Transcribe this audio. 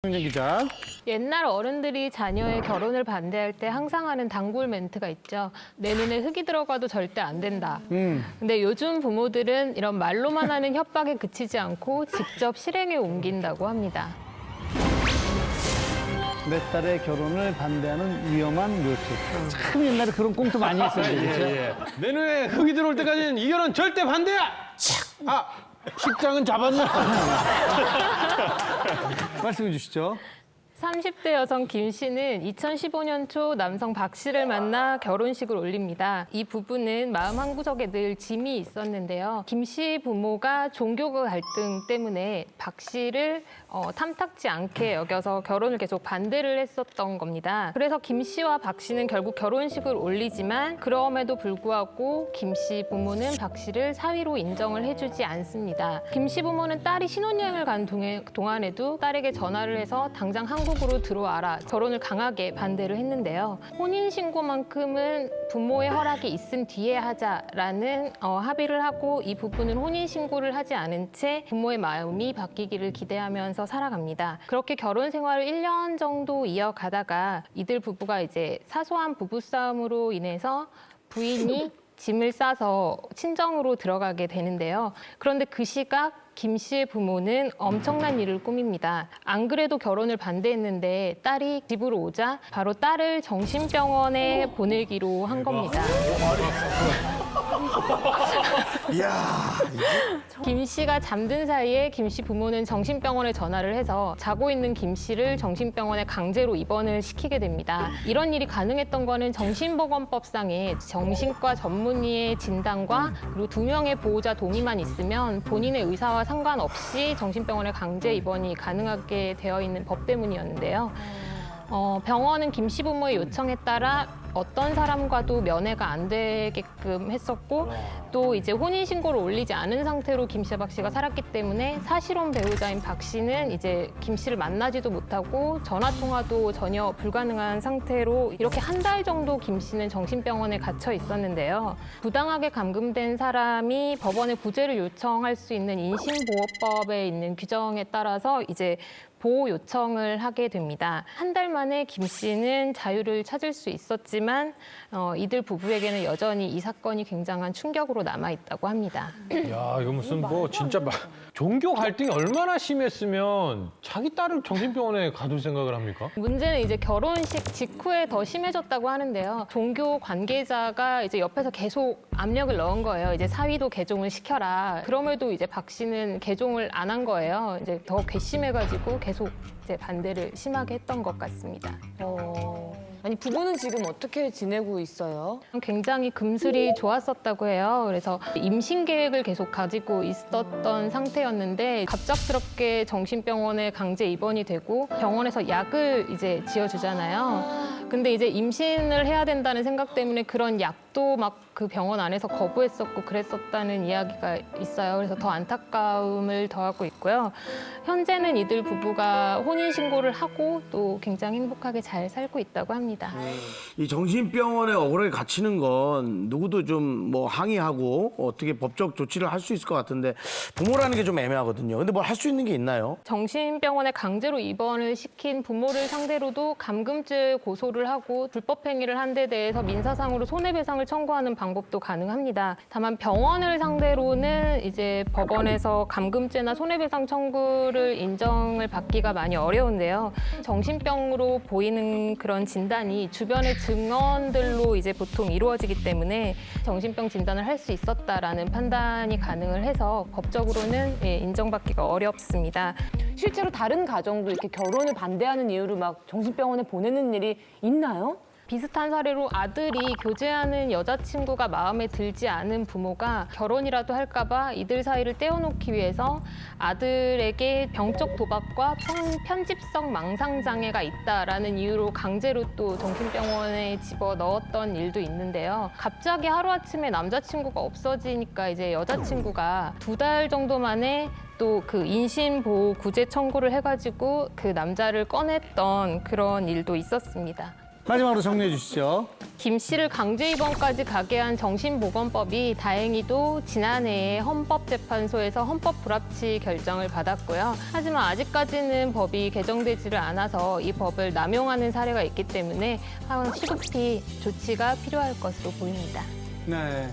황정 기자. 옛날 어른들이 자녀의 결혼을 반대할 때 항상 하는 단골 멘트가 있죠. 내 눈에 흙이 들어가도 절대 안 된다. 근데 요즘 부모들은 이런 말로만 하는 협박에 그치지 않고 직접 실행에 옮긴다고 합니다. 내 딸의 결혼을 반대하는 위험한 묘수. 참 옛날에 그런 꽁트 많이 했었는데. 그렇죠? 내 눈에 흙이 들어올 때까지는 이 결혼 절대 반대야! 아, 식장은 잡았나? 말씀해 주시죠. 30대 여성 김 씨는 2015년 초 남성 박 씨를 만나 결혼식을 올립니다. 이 부부는 마음 한구석에 늘 짐이 있었는데요. 김 씨 부모가 종교 갈등 때문에 박 씨를 탐탁지 않게 여겨서 결혼을 계속 반대를 했었던 겁니다. 그래서 김 씨와 박 씨는 결국 결혼식을 올리지만 그럼에도 불구하고 김 씨 부모는 박 씨를 사위로 인정을 해주지 않습니다. 김 씨 부모는 딸이 신혼여행을 간 동안에도 딸에게 전화를 해서 당장 한국으로 들어와라, 결혼을 강하게 반대를 했는데요. 혼인신고만큼은 부모의 허락이 있은 뒤에 하자라는 합의를 하고 이 부부는 혼인신고를 하지 않은 채 부모의 마음이 바뀌기를 기대하면서 살아갑니다. 그렇게 결혼 생활을 1년 정도 이어가다가 이들 부부가 이제 사소한 부부싸움으로 인해서 부인이 짐을 싸서 친정으로 들어가게 되는데요. 그런데 그 시각 김 씨의 부모는 엄청난 일을 꾸밉니다. 안 그래도 결혼을 반대했는데 딸이 집으로 오자 바로 딸을 정신병원에 보내기로 한 겁니다. 김 씨가 잠든 사이에 김 씨 부모는 정신병원에 전화를 해서 자고 있는 김 씨를 정신병원에 강제로 입원을 시키게 됩니다. 이런 일이 가능했던 거는 정신보건법상의 정신과 전문의의 진단과 그리고 2명의 보호자 동의만 있으면 본인의 의사와 상관없이 정신병원에 강제 입원이 가능하게 되어 있는 법 때문이었는데요. 병원은 김 씨 부모의 요청에 따라 어떤 사람과도 면회가 안 되게끔 했었고 또 이제 혼인신고를 올리지 않은 상태로 김 씨와 박 씨가 살았기 때문에 사실혼 배우자인 박 씨는 이제 김 씨를 만나지도 못하고 전화통화도 전혀 불가능한 상태로 이렇게 한 달 정도 김 씨는 정신병원에 갇혀 있었는데요. 부당하게 감금된 사람이 법원에 구제를 요청할 수 있는 인신보호법에 있는 규정에 따라서 이제 보호 요청을 하게 됩니다. 한 달 만에 김 씨는 자유를 찾을 수 있었지만 이들 부부에게는 여전히 이 사건이 굉장한 충격으로 남아있다고 합니다. 야, 이거 무슨 뭐 진짜 종교 갈등이 얼마나 심했으면 자기 딸을 정신병원에 가둘 생각을 합니까? 문제는 이제 결혼식 직후에 더 심해졌다고 하는데요. 종교 관계자가 이제 옆에서 계속 압력을 넣은 거예요. 이제 사위도 개종을 시켜라. 그럼에도 이제 박 씨는 개종을 안 한 거예요. 이제 더 괘씸해가지고 계속 이제 반대를 심하게 했던 것 같습니다. 아니 부부는 지금 어떻게 지내고 있어요? 굉장히 금슬이 좋았었다고 해요. 그래서 임신 계획을 계속 가지고 있었던 상태였는데 갑작스럽게 정신병원에 강제 입원이 되고 병원에서 약을 이제 지어주잖아요. 근데 이제 임신을 해야 된다는 생각 때문에 그런 약도 막 그 병원 안에서 거부했었고 그랬었다는 이야기가 있어요. 그래서 더 안타까움을 더하고 있고요. 현재는 이들 부부가 혼인신고를 하고 또 굉장히 행복하게 잘 살고 있다고 합니다. 이 정신병원에 억울하게 갇히는 건 누구도 좀 뭐 항의하고 어떻게 법적 조치를 할 수 있을 것 같은데 부모라는 게 좀 애매하거든요. 근데 뭘 할 수 있는 게 있나요? 정신병원에 강제로 입원을 시킨 부모를 상대로도 감금죄 고소를 하고 불법 행위를 한 데 대해서 민사상으로 손해배상을 청구하는 방법도 가능합니다. 다만 병원을 상대로는 이제 법원에서 감금죄나 손해배상 청구를 인정을 받기가 많이 어려운데요. 정신병으로 보이는 그런 진단이 주변의 증언들로 이제 보통 이루어지기 때문에 정신병 진단을 할 수 있었다라는 판단이 가능을 해서 법적으로는 인정받기가 어렵습니다. 실제로 다른 가정도 이렇게 결혼을 반대하는 이유로 막 정신병원에 보내는 일이 있나요? 비슷한 사례로 아들이 교제하는 여자친구가 마음에 들지 않은 부모가 결혼이라도 할까봐 이들 사이를 떼어놓기 위해서 아들에게 병적 도박과 편집성 망상장애가 있다라는 이유로 강제로 또 정신병원에 집어넣었던 일도 있는데요. 갑자기 하루아침에 남자친구가 없어지니까 이제 여자친구가 2달 정도 만에 또 그 인신보호 구제 청구를 해가지고 그 남자를 꺼냈던 그런 일도 있었습니다. 마지막으로 정리해 주시죠. 김 씨를 강제 입원까지 가게 한 정신보건법이 다행히도 지난해에 헌법재판소에서 헌법 불합치 결정을 받았고요. 하지만 아직까지는 법이 개정되지를 않아서 이 법을 남용하는 사례가 있기 때문에 시급히 조치가 필요할 것으로 보입니다. 네.